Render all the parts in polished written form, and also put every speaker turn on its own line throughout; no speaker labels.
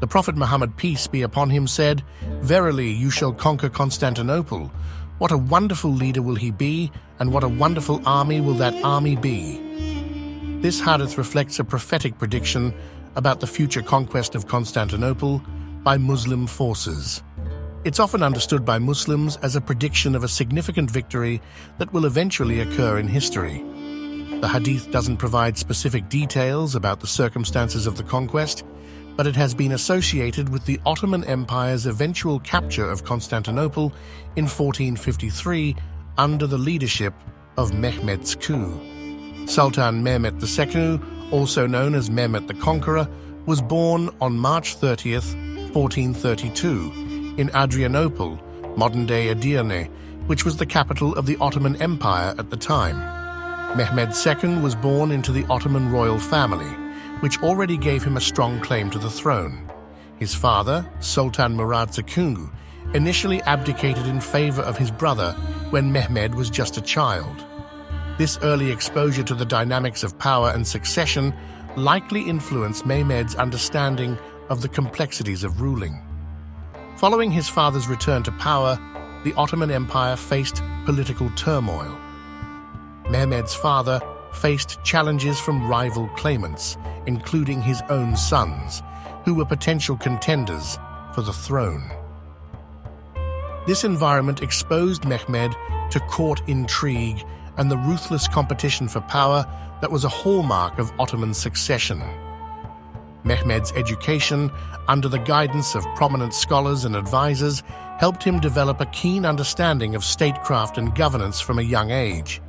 The Prophet Muhammad, peace be upon him, said, "Verily, you shall conquer Constantinople. What a wonderful leader will he be, and what a wonderful army will that army be." This hadith reflects a prophetic prediction about the future conquest of Constantinople by Muslim forces. It's often understood by Muslims as a prediction of a significant victory that will eventually occur in history. The hadith doesn't provide specific details about the circumstances of the conquest, but it has been associated with the Ottoman Empire's eventual capture of Constantinople in 1453 under the leadership of Mehmed's coup. Sultan Mehmed II, also known as Mehmed the Conqueror, was born on March 30th, 1432, in Adrianople, modern-day Edirne, which was the capital of the Ottoman Empire at the time. Mehmed II was born into the Ottoman royal family, which already gave him a strong claim to the throne. His father, Sultan Mehmed II, initially abdicated in favor of his brother when Mehmed was just a child. This early exposure to the dynamics of power and succession likely influenced Mehmed's understanding of the complexities of ruling. Following his father's return to power, the Ottoman Empire faced political turmoil. Mehmed's father faced challenges from rival claimants, including his own sons, who were potential contenders for the throne. This environment exposed Mehmed to court intrigue and the ruthless competition for power that was a hallmark of Ottoman succession. Mehmed's education, under the guidance of prominent scholars and advisors, helped him develop a keen understanding of statecraft and governance from a young age.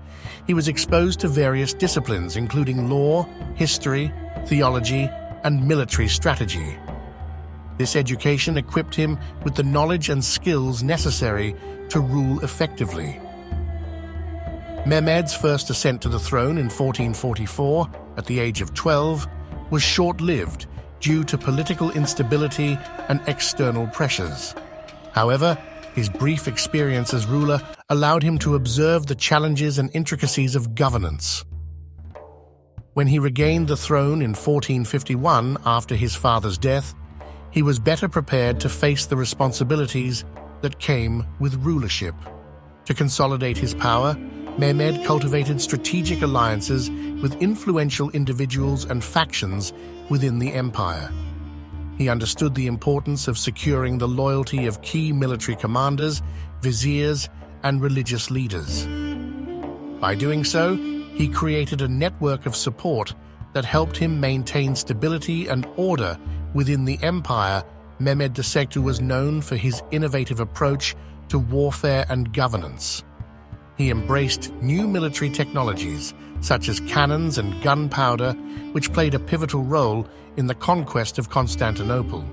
He was exposed to various disciplines, including law, history, theology, and military strategy. This education equipped him with the knowledge and skills necessary to rule effectively. Mehmed's first ascent to the throne in 1444, at the age of 12, was short-lived due to political instability and external pressures. However, his brief experience as ruler allowed him to observe the challenges and intricacies of governance. When he regained the throne in 1451 after his father's death, he was better prepared to face the responsibilities that came with rulership. To consolidate his power, Mehmed cultivated strategic alliances with influential individuals and factions within the empire. He understood the importance of securing the loyalty of key military commanders, viziers, and religious leaders. By doing so, he created a network of support that helped him maintain stability and order within the empire. Mehmed II was known for his innovative approach to warfare and governance. He embraced new military technologies, such as cannons and gunpowder, which played a pivotal role in the conquest of Constantinople.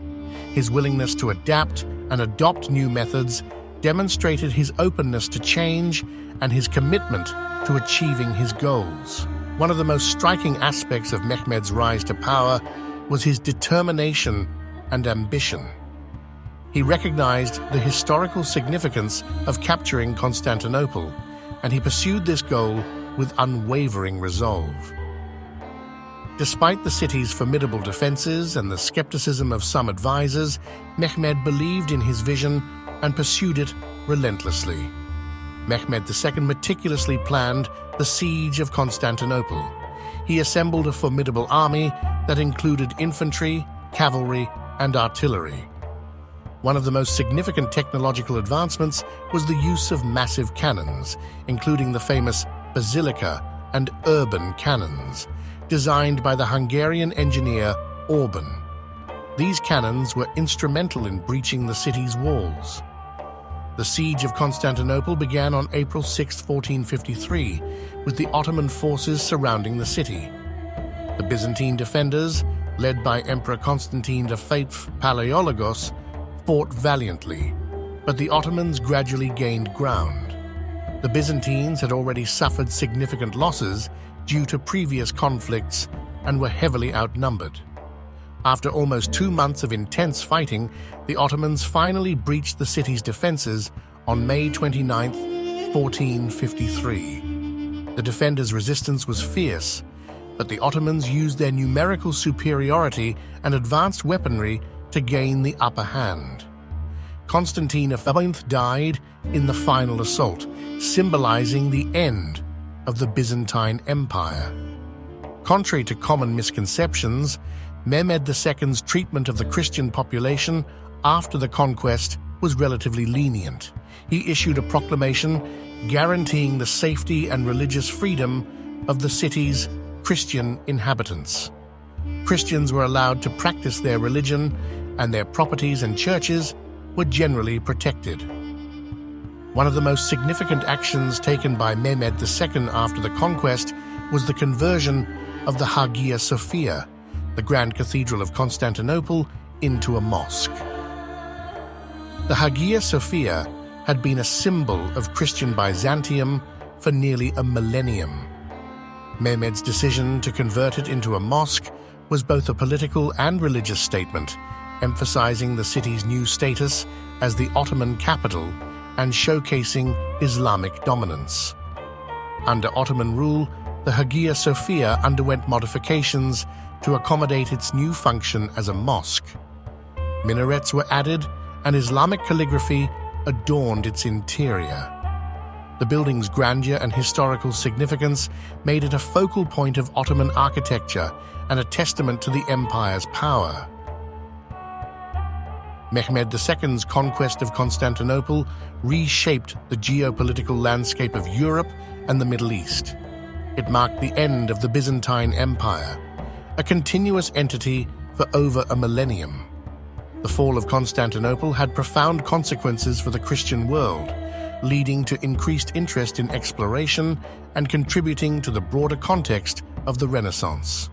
His willingness to adapt and adopt new methods demonstrated his openness to change and his commitment to achieving his goals. One of the most striking aspects of Mehmed's rise to power was his determination and ambition. He recognized the historical significance of capturing Constantinople, and he pursued this goal with unwavering resolve. Despite the city's formidable defenses and the skepticism of some advisors, Mehmed believed in his vision and pursued it relentlessly. Mehmed II meticulously planned the siege of Constantinople. He assembled a formidable army that included infantry, cavalry, and artillery. One of the most significant technological advancements was the use of massive cannons, including the famous basilica and urban cannons, designed by the Hungarian engineer Orban. These cannons were instrumental in breaching the city's walls. The siege of Constantinople began on April 6, 1453, with the Ottoman forces surrounding the city. The Byzantine defenders, led by Emperor Constantine V Palaiologos, fought valiantly, but the Ottomans gradually gained ground. The Byzantines had already suffered significant losses due to previous conflicts and were heavily outnumbered. After almost 2 months of intense fighting, the Ottomans finally breached the city's defenses on May 29, 1453. The defenders' resistance was fierce, but the Ottomans used their numerical superiority and advanced weaponry to to gain the upper hand. Constantinople died in the final assault, symbolizing the end of the Byzantine Empire. Contrary to common misconceptions, Mehmed II's treatment of the Christian population after the conquest was relatively lenient. He issued a proclamation guaranteeing the safety and religious freedom of the city's Christian inhabitants. Christians were allowed to practice their religion, and their properties and churches were generally protected. One of the most significant actions taken by Mehmed II after the conquest was the conversion of the Hagia Sophia, the Grand Cathedral of Constantinople, into a mosque. The Hagia Sophia had been a symbol of Christian Byzantium for nearly a millennium. Mehmed's decision to convert it into a mosque was both a political and religious statement, emphasizing the city's new status as the Ottoman capital and showcasing Islamic dominance. Under Ottoman rule, the Hagia Sophia underwent modifications to accommodate its new function as a mosque. Minarets were added, and Islamic calligraphy adorned its interior. The building's grandeur and historical significance made it a focal point of Ottoman architecture and a testament to the empire's power. Mehmed II's conquest of Constantinople reshaped the geopolitical landscape of Europe and the Middle East. It marked the end of the Byzantine Empire, a continuous entity for over a millennium. The fall of Constantinople had profound consequences for the Christian world, leading to increased interest in exploration and contributing to the broader context of the Renaissance.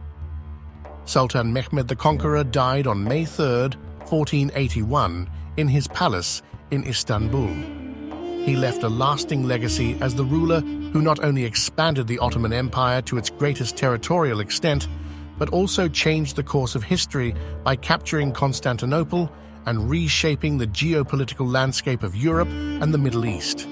Sultan Mehmed the Conqueror died on May 3, 1481, in his palace in Istanbul. He left a lasting legacy as the ruler who not only expanded the Ottoman Empire to its greatest territorial extent, but also changed the course of history by capturing Constantinople and reshaping the geopolitical landscape of Europe and the Middle East.